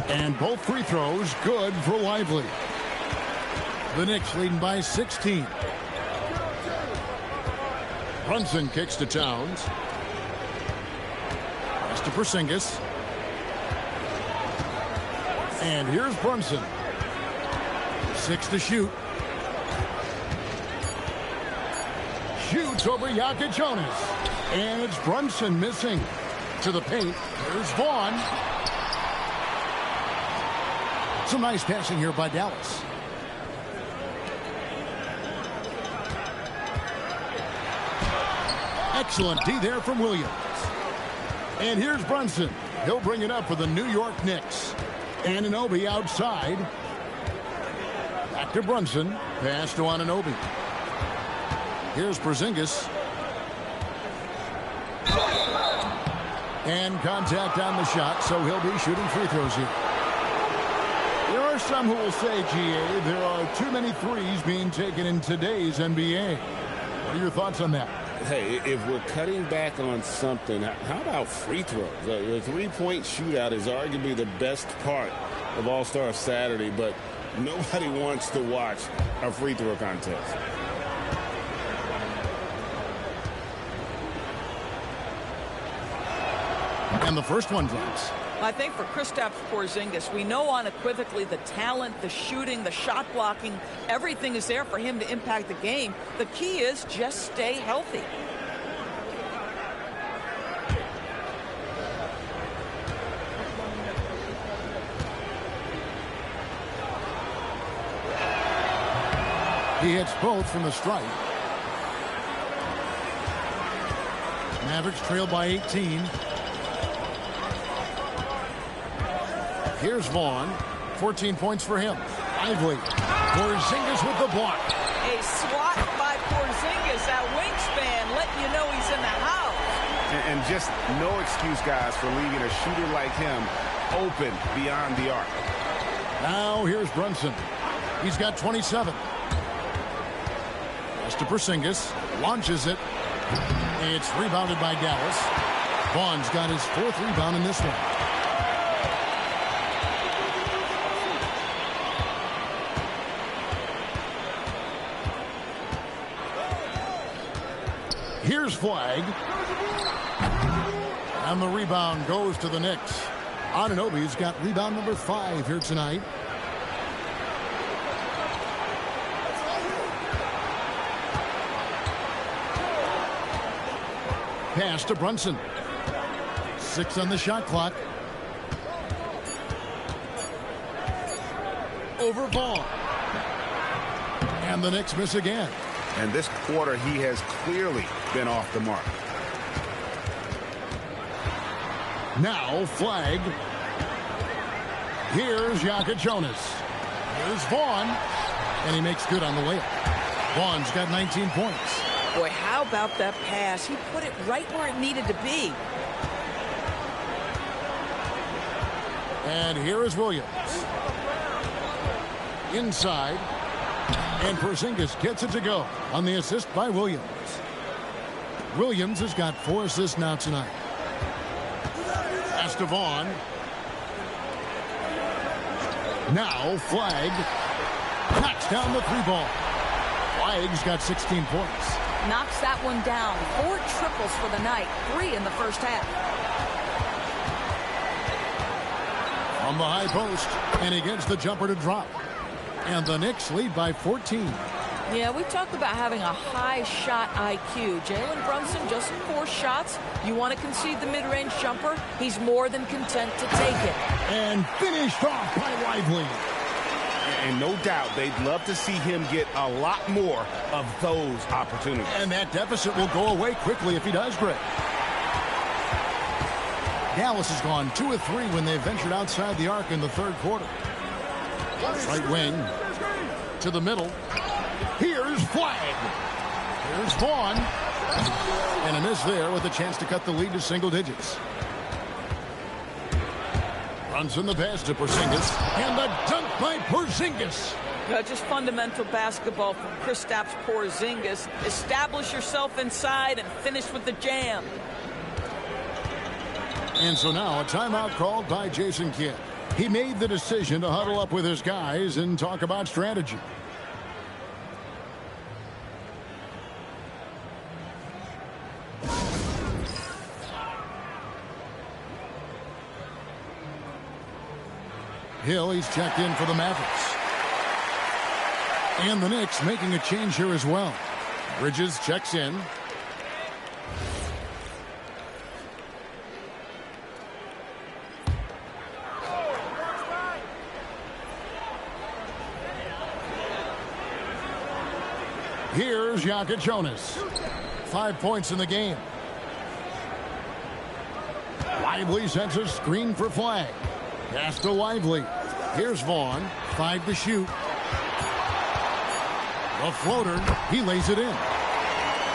And both free throws good for Lively. The Knicks leading by 16. Brunson kicks to Towns. Pass to Porzingis. And here's Brunson. 6 to shoot. Shoots over Jonas. And it's Brunson missing. To the paint. There's Vaughn. Some nice passing here by Dallas. Excellent D there from Williams. And here's Brunson. He'll bring it up for the New York Knicks. Anunoby outside. Back to Brunson. Pass to Anunoby. Here's Porzingis. And contact on the shot, so he'll be shooting free throws here. There are some who will say, GA, there are too many threes being taken in today's NBA. What are your thoughts on that? Hey, if we're cutting back on something, how about free throws? The three-point shootout is arguably the best part of All-Star Saturday, but nobody wants to watch a free throw contest. And the first one drops. I think for Kristaps Porzingis, we know unequivocally the talent, the shooting, the shot blocking, everything is there for him to impact the game. The key is just stay healthy. He hits both from the stripe. Mavericks trail by 18. Here's Vaughn. 14 points for him. Lively. Porzingis with the block. A swat by Porzingis. That wingspan letting you know he's in the house. And just no excuse, guys, for leaving a shooter like him open beyond the arc. Now here's Brunson. He's got 27. Pass to Porzingis. Launches it. It's rebounded by Dallas. Vaughn's got his 4th rebound in this one. Here's Flag. And the rebound goes to the Knicks. Anunoby's got rebound number 5 here tonight. Pass to Brunson. 6 on the shot clock. Over Vaughn. And the Knicks miss again. And this quarter, he has clearly been off the mark. Now Flag. Here's Jokic Jonas. Here's Vaughn. And he makes good on the layup. Vaughn's got 19 points. Boy, how about that pass? He put it right where it needed to be. And here is Williams. Inside. And Porzingis gets it to go on the assist by Williams. Williams has got 4 assists now tonight. Pass to Vaughn. Now Flag knocks down the 3-ball. Flag's got 16 points. Knocks that one down. 4 triples for the night. 3 in the first half. From the high post, and he gets the jumper to drop. And the Knicks lead by 14. Yeah, we talked about having a high shot IQ. Jalen Brunson, just 4 shots. You want to concede the mid-range jumper? He's more than content to take it. And finished off by Lively. And no doubt they'd love to see him get a lot more of those opportunities. And that deficit will go away quickly if he does, Greg. Dallas has gone 2 of 3 when they ventured outside the arc in the 3rd quarter. Right wing to the middle. Here's Flag. Here's Vaughn. And a miss there with a chance to cut the lead to single digits. Brunson the pass to Porzingis. And the dunk by Porzingis. Just fundamental basketball from Kristaps Porzingis. Establish yourself inside and finish with the jam. And so now a timeout called by Jason Kidd. He made the decision to huddle up with his guys and talk about strategy. Hill, he's checked in for the Mavericks. And the Knicks making a change here as well. Bridges checks in. Here's Jokic Jonas. 5 points in the game. Lively sends a screen for Flag. Pass to Lively. Here's Vaughn. 5 to shoot. The floater. He lays it in.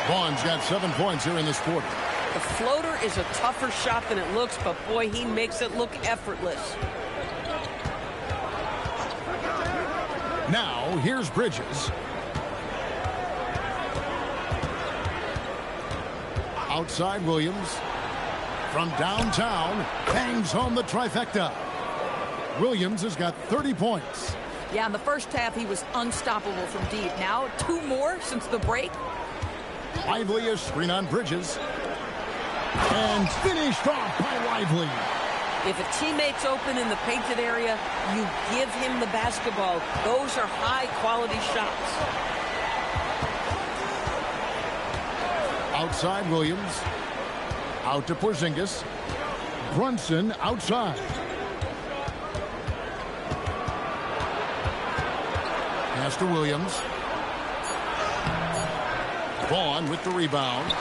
Vaughn's got 7 points here in this quarter. The floater is a tougher shot than it looks, but boy, he makes it look effortless. Now, here's Bridges. Outside Williams. From downtown, bangs home the trifecta. Williams has got 30 points. Yeah, in the first half, he was unstoppable from deep. Now, 2 more since the break. Lively a screen on Bridges. And finished off by Lively. If a teammate's open in the painted area, you give him the basketball. Those are high-quality shots. Outside Williams. Out to Porzingis. Brunson outside. Pass to Williams. Vaughn with the rebound.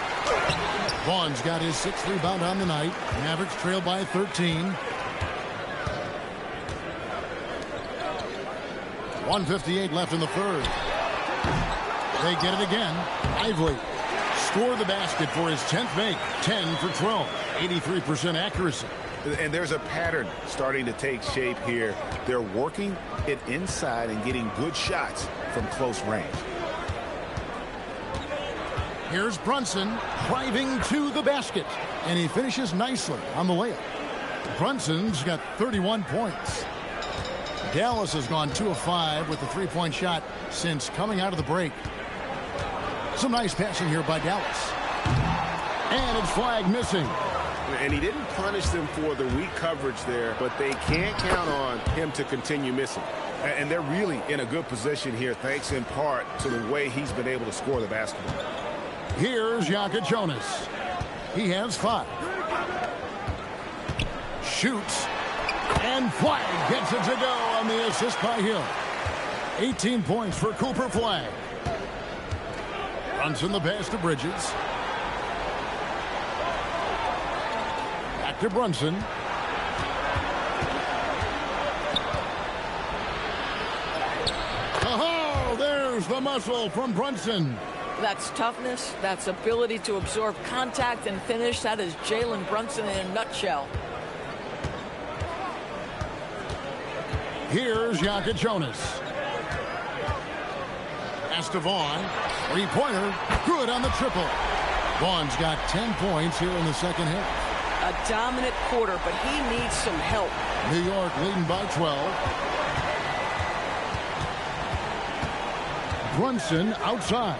Vaughn's got his 6th rebound on the night. Mavericks trail by 13. 1:58 left in the third. They get it again. Lively scored the basket for his 10th make. 10 for 12. 83% accuracy. And there's a pattern starting to take shape here. They're working it inside and getting good shots from close range. Here's Brunson driving to the basket, and he finishes nicely on the layup. Brunson's got 31 points. Dallas has gone 2 of 5 with the 3-point shot since coming out of the break. Some nice passing here by Dallas. And it's flag missing. And he didn't punish them for the weak coverage there, but they can't count on him to continue missing. And they're really in a good position here, thanks in part to the way he's been able to score the basketball. Here's Yaka Jonas. He has 5. Shoots. And Flag gets it to go on the assist by Hill. 18 points for Cooper Flag. Brunson the pass to Bridges. Back to Brunson. Oh, there's the muscle from Brunson. That's toughness. That's ability to absorb contact and finish. That is Jalen Brunson in a nutshell. Here's Yaka Jonas. Pass to Vaughn. 3-pointer. Good on the triple. Vaughn's got 10 points here in the second half. A dominant quarter, but he needs some help. New York leading by 12. Brunson outside.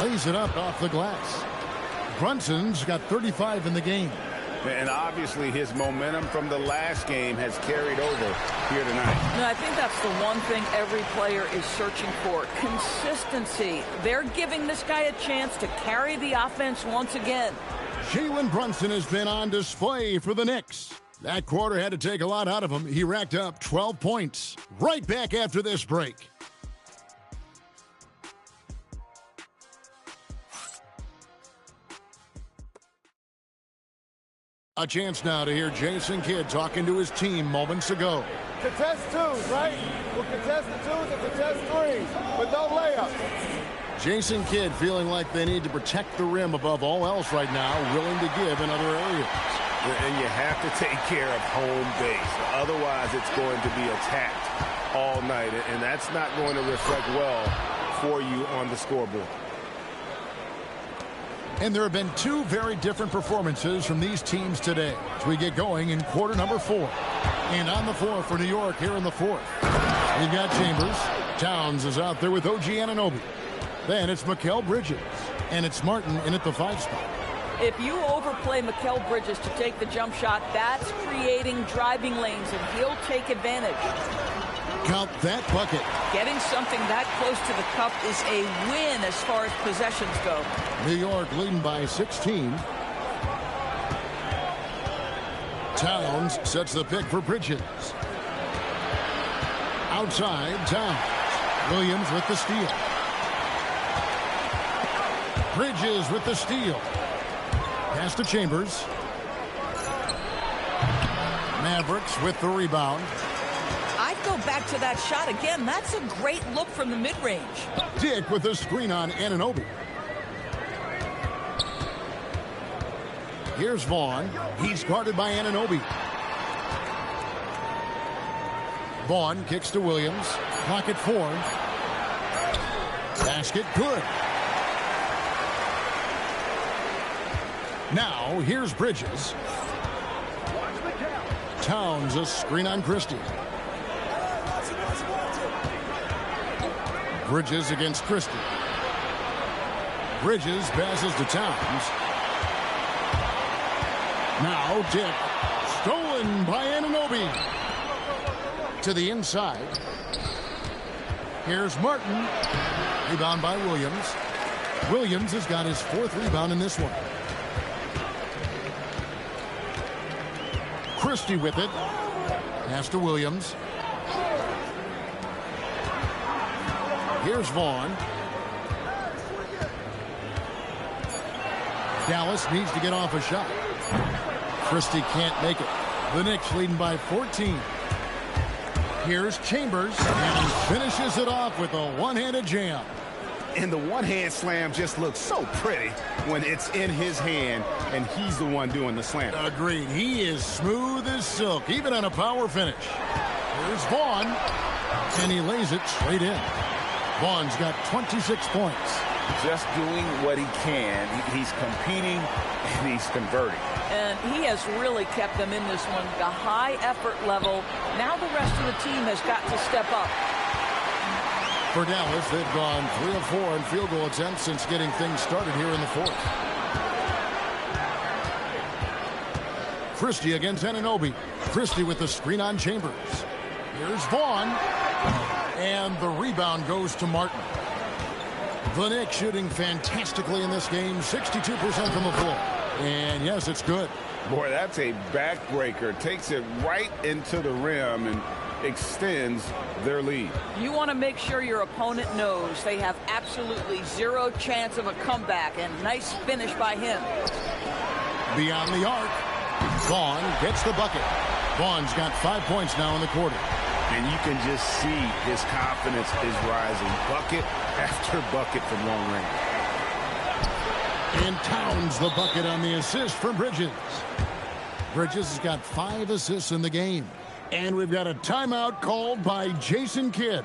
Lays it up off the glass. Brunson's got 35 in the game. And obviously his momentum from the last game has carried over here tonight. No, I think that's the one thing every player is searching for. Consistency. They're giving this guy a chance to carry the offense once again. Jalen Brunson has been on display for the Knicks. That quarter had to take a lot out of him. He racked up 12 points. Right back after this break. A chance now to hear Jason Kidd talking to his team moments ago. Contest 2s, right? We'll contest the 2s and contest 3s, but no layups. Jason Kidd feeling like they need to protect the rim above all else right now, willing to give in other areas. And you have to take care of home base. Otherwise, it's going to be attacked all night, and that's not going to reflect well for you on the scoreboard. And there have been 2 very different performances from these teams today as we get going in quarter number 4. And on the floor for New York here in the 4th. We've got Chambers. Towns is out there with OG Anunoby. Then it's Mikal Bridges. And it's Martin in at the 5 spot. If you overplay Mikal Bridges to take the jump shot, that's creating driving lanes, and he'll take advantage. Count that bucket. Getting something that close to the cup is a win as far as possessions go. New York leading by 16. Towns sets the pick for Bridges. Outside, Towns. Williams with the steal. Bridges with the steal. Pass to Chambers. Mavericks with the rebound. I'd go back to that shot again. That's a great look from the mid-range. Dick with the screen on Anunoby. Here's Vaughn. He's guarded by Anunoby. Vaughn kicks to Williams. Pocket 4. Basket good. Now, here's Bridges. Towns a screen on Christie. Bridges against Christie. Bridges passes to Towns. Now Dick. Stolen by Anunoby. To the inside. Here's Martin. Rebound by Williams. Williams has got his 4th rebound in this one. Christie with it. Pass to Williams. Here's Vaughn. Dallas needs to get off a shot. Christie can't make it. The Knicks leading by 14. Here's Chambers, and he finishes it off with a one-handed jam. And the one-hand slam just looks so pretty when it's in his hand and he's the one doing the slam. Agreed. He is smooth as silk, even on a power finish. Here's Vaughn, and he lays it straight in. Vaughn's got 26 points. Just doing what he can. He's competing and he's converting. And he has really kept them in this one. The high effort level. Now the rest of the team has got to step up. For Dallas, they've gone 3 of 4 in field goal attempts since getting things started here in the 4th. Christie against Anunoby. Christie with the screen on Chambers. Here's Vaughn. And the rebound goes to Martin. The Knicks shooting fantastically in this game. 62% from the floor. And yes, it's good. Boy, that's a backbreaker. Takes it right into the rim and extends their lead. You want to make sure your opponent knows they have absolutely zero chance of a comeback, and nice finish by him. Beyond the arc, Vaughn gets the bucket. Vaughn's got 5 points now in the quarter. And you can just see his confidence is rising. Bucket after bucket from long range. And Towns the bucket on the assist for Bridges. Bridges has got 5 assists in the game. And we've got a timeout called by Jason Kidd.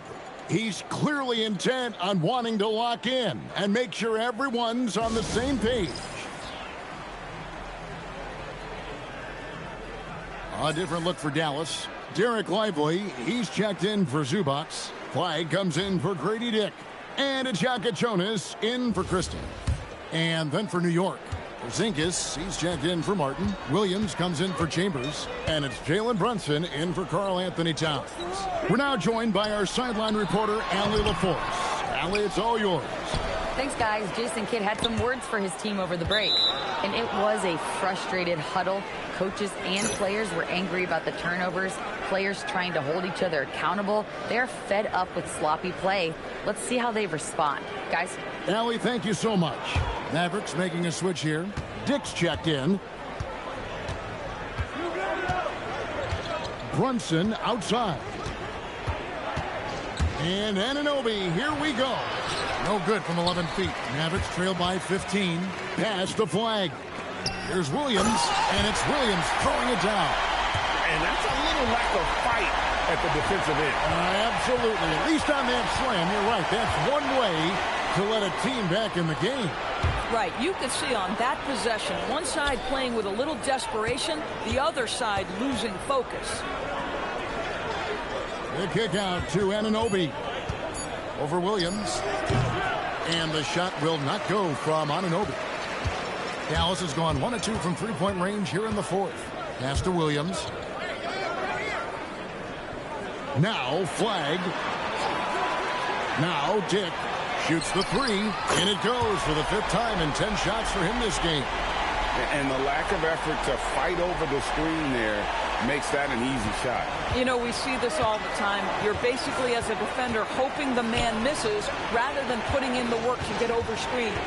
He's clearly intent on wanting to lock in and make sure everyone's on the same page. A different look for Dallas. Derek Lively, he's checked in for Zubac. Flag comes in for Grady Dick. And it's Jonas in for Christie. And then for New York, Porzingis, he's checked in for Martin. Williams comes in for Chambers. And it's Jalen Brunson in for Karl Anthony Towns. We're now joined by our sideline reporter, Allie LaForce. Allie, it's all yours. Thanks, guys. Jason Kidd had some words for his team over the break. And it was a frustrated huddle. Coaches and players were angry about the turnovers. Players trying to hold each other accountable. They're fed up with sloppy play. Let's see how they respond. Guys? Allie, thank you so much. Mavericks making a switch here. Dick's checked in. Brunson outside. And Anunoby, here we go. No good from 11 feet. Mavericks trail by 15. Pass the flag. Here's Williams, and it's Williams throwing it down. And that's a little lack of fight at the defensive end. Absolutely. At least on that slam, you're right. That's one way to let a team back in the game. Right. You could see on that possession, one side playing with a little desperation, the other side losing focus. The kick out to Anunoby over Williams. And the shot will not go from Anunoby. Dallas has gone 1 of 2 from three-point range here in the 4th. Pass to Williams. Now Flag. Now Dick shoots the 3, and it goes for the 5th time in 10 shots for him this game. And the lack of effort to fight over the screen there makes that an easy shot. You know, we see this all the time. You're basically, as a defender, hoping the man misses rather than putting in the work to get over screens.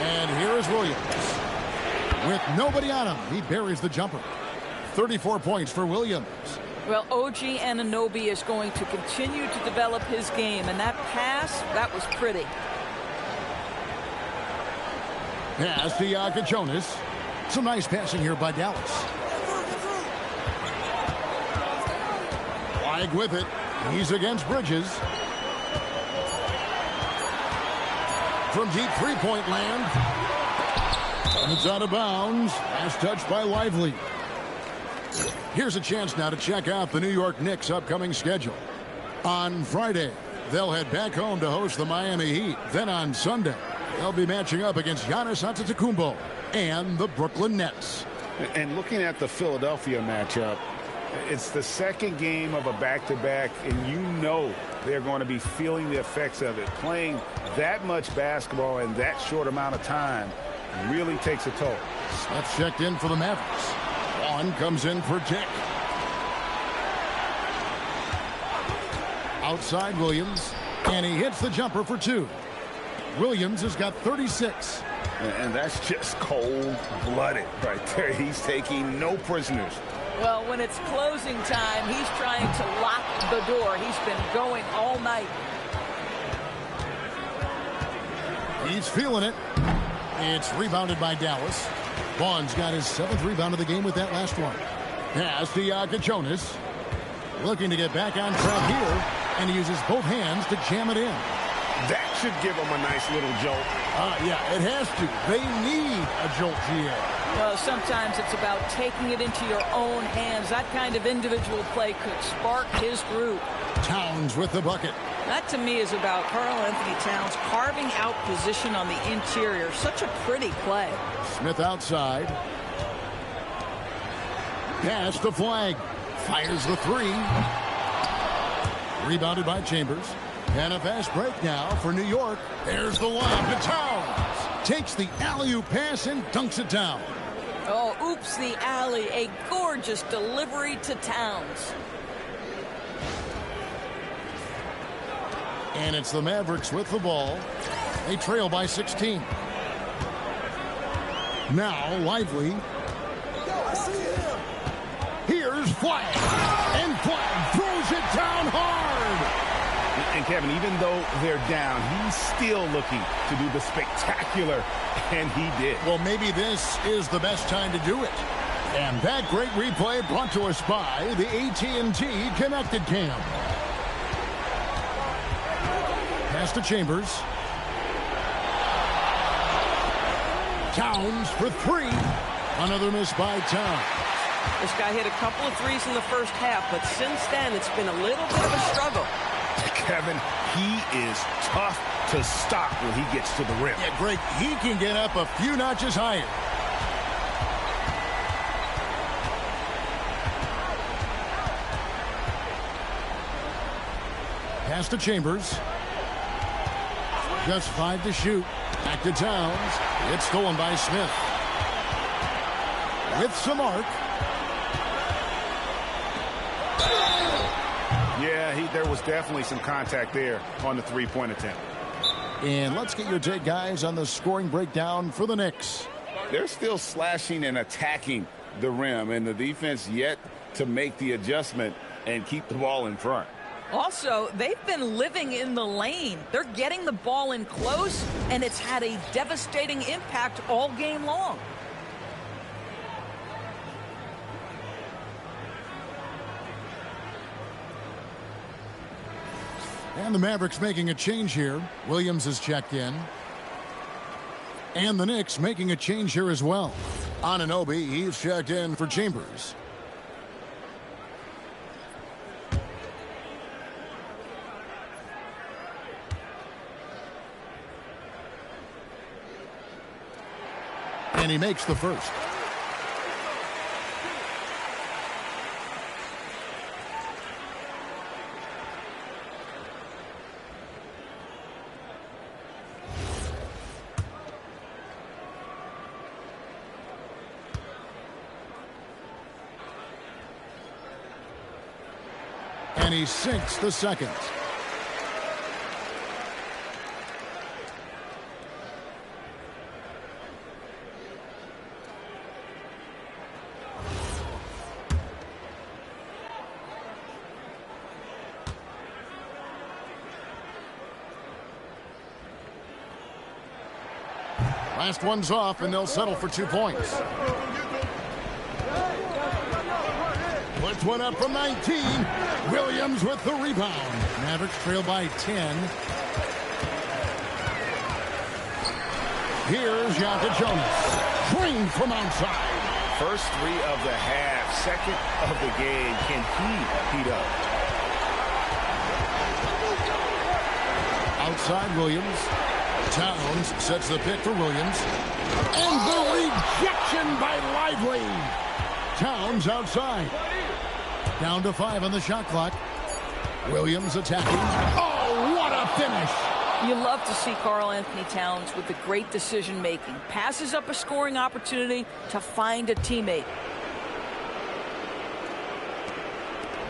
And here is Williams. With nobody on him, he buries the jumper. 34 points for Williams. Well, OG Anunoby is going to continue to develop his game, and that pass, that was pretty. Pass to Jonas. Some nice passing here by Dallas. Flag with it. He's against Bridges. From deep three-point land. And it's out of bounds. Last touch by Lively. Here's a chance now to check out the New York Knicks' upcoming schedule. On Friday, they'll head back home to host the Miami Heat. Then on Sunday, they'll be matching up against Giannis Antetokounmpo and the Brooklyn Nets. And looking at the Philadelphia matchup, it's the second game of a back-to-back, and you know they're going to be feeling the effects of it. Playing that much basketball in that short amount of time really takes a toll. Smith checked in for the Mavericks. Vaughn comes in for Dick. Outside Williams, and he hits the jumper for 2. Williams has got 36. And that's just cold-blooded right there. He's taking no prisoners. Well, when it's closing time, he's trying to lock the door. He's been going all night. He's feeling it. It's rebounded by Dallas. Vaughn's got his 7th rebound of the game with that last one. Pass to Jonas. Looking to get back on track here, and he uses both hands to jam it in. That should give him a nice little jolt. Yeah, it has to. They need a jolt, GA. Well, sometimes it's about taking it into your own hands. That kind of individual play could spark his groove. Towns with the bucket. That, to me, is about Karl-Anthony Towns carving out position on the interior. Such a pretty play. Smith outside. Pass to Flag. Fires the 3. Rebounded by Chambers. And a fast break now for New York. There's the lob to Towns. Takes the alley-oop pass and dunks it down. Oh, oops, the alley. A gorgeous delivery to Towns. And it's the Mavericks with the ball. They trail by 16. Now Lively. Here's Flag. And Flag throws it down hard. And Kevin, even though they're down, he's still looking to do the spectacular, and he did. Well, maybe this is the best time to do it. And that great replay brought to us by the AT&T Connected Cam. Pass to Chambers. Towns for 3. Another miss by Towns. This guy hit a couple of threes in the first half, but since then it's been a little bit of a struggle. Kevin, he is tough to stop when he gets to the rim. Yeah, Greg, he can get up a few notches higher. Pass to Chambers. Just 5 to shoot. Back to Towns. It's stolen by Smith. With some arc. Yeah, there was definitely some contact there on the three-point attempt. And let's get your take, guys, on the scoring breakdown for the Knicks. They're still slashing and attacking the rim, and the defense yet to make the adjustment and keep the ball in front. Also, they've been living in the lane. They're getting the ball in close, and it's had a devastating impact all game long. And the Mavericks making a change here. Williams is checked in. And the Knicks making a change here as well. Anunoby, he's checked in for Chambers. And he makes the first. And he sinks the second. Last one's off, and they'll settle for 2 points. Puts one up from 19. Williams with the rebound. Mavericks trail by 10. Here's Jonas. Drained from outside. First 3 of the half, second of the game. Can he heat up? Outside Williams. Towns sets the pick for Williams. And the rejection by Lively. Towns outside. Down to 5 on the shot clock. Williams attacking. Oh, what a finish. You love to see Karl Anthony Towns with the great decision-making. Passes up a scoring opportunity to find a teammate.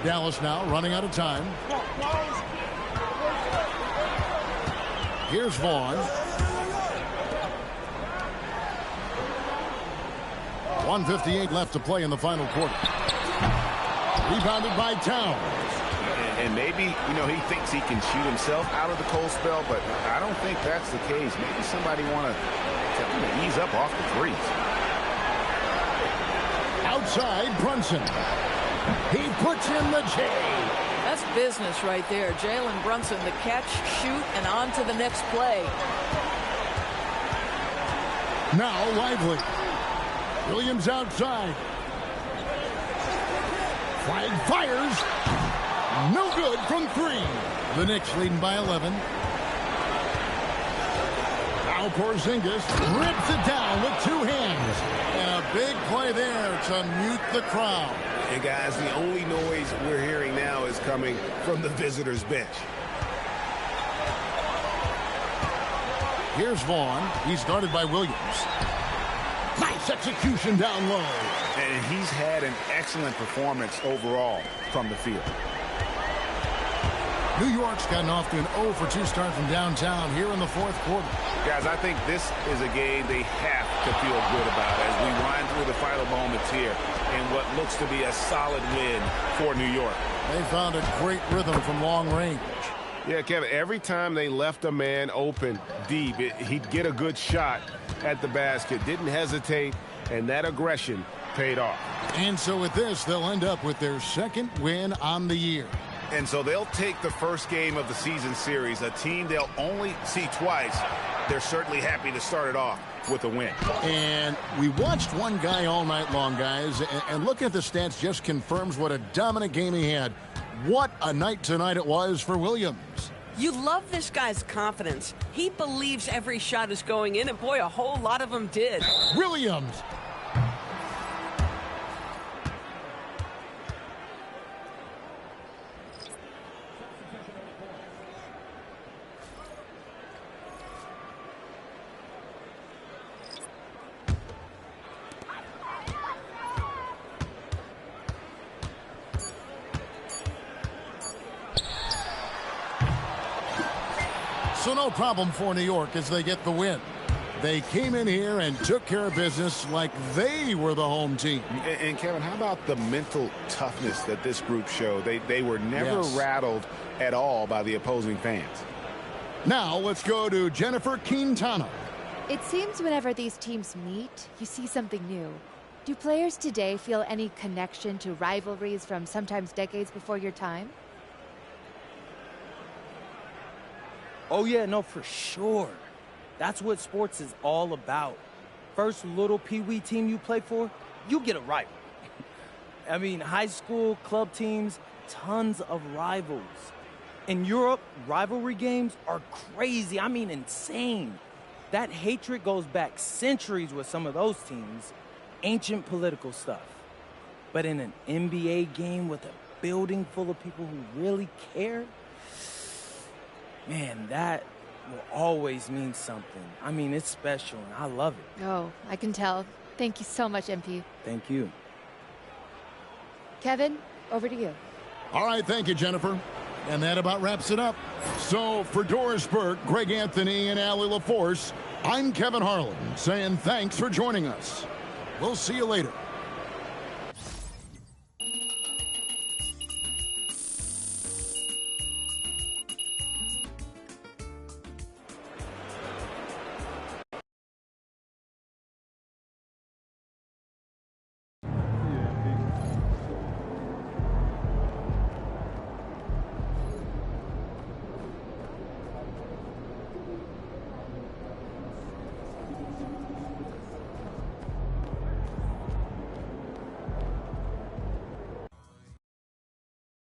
Dallas now running out of time. Here's Vaughn. 1:58 left to play in the final quarter. Rebounded by Towns. And maybe, he thinks he can shoot himself out of the cold spell, but I don't think that's the case. Maybe somebody want to ease up off the threes. Outside, Brunson. He puts in the J. That's business right there. Jalen Brunson, the catch, shoot, and on to the next play. Now Lively. Williams outside. Flag fires. No good from 3. The Knicks leading by 11. Now Porzingis rips it down with 2 hands. And a big play there to mute the crowd. And guys, the only noise we're hearing now is coming from the visitors' bench. Here's Vaughn. He's guarded by Williams. Nice execution down low. And he's had an excellent performance overall from the field. New York's gotten off to an 0-for-2 start from downtown here in the 4th quarter. Guys, I think this is a game they have to feel good about as we wind through the final moments here in what looks to be a solid win for New York. They found a great rhythm from long range. Yeah, Kevin, every time they left a man open deep, he'd get a good shot at the basket. Didn't hesitate, and that aggression paid off. And so with this, they'll end up with their 2nd win on the year. And so they'll take the first game of the season series, a team they'll only see twice. They're certainly happy to start it off with a win. And we watched one guy all night long, guys, and looking at the stats just confirms what a dominant game he had. What a night tonight it was for Williams. You love this guy's confidence. He believes every shot is going in, and boy, a whole lot of them did. Williams. So no problem for New York as they get the win. They came in here and took care of business like they were the home team. And Kevin, how about the mental toughness that this group showed? They were never rattled at all by the opposing fans. Now let's go to Jennifer Quintana. It seems whenever these teams meet, you see something new. Do players today feel any connection to rivalries from sometimes decades before your time? Oh, yeah, no, for sure. That's what sports is all about. First little pee-wee team you play for, you get a rival. I mean, high school, club teams, tons of rivals. In Europe, rivalry games are crazy. I mean, insane. That hatred goes back centuries with some of those teams. Ancient political stuff. But in an NBA game with a building full of people who really care, man, that will always mean something. I mean, it's special, and I love it. Oh, I can tell. Thank you so much, MP. Thank you. Kevin, over to you. All right, thank you, Jennifer. And that about wraps it up. So for Doris Burke, Greg Anthony, and Allie LaForce, I'm Kevin Harlan saying thanks for joining us. We'll see you later.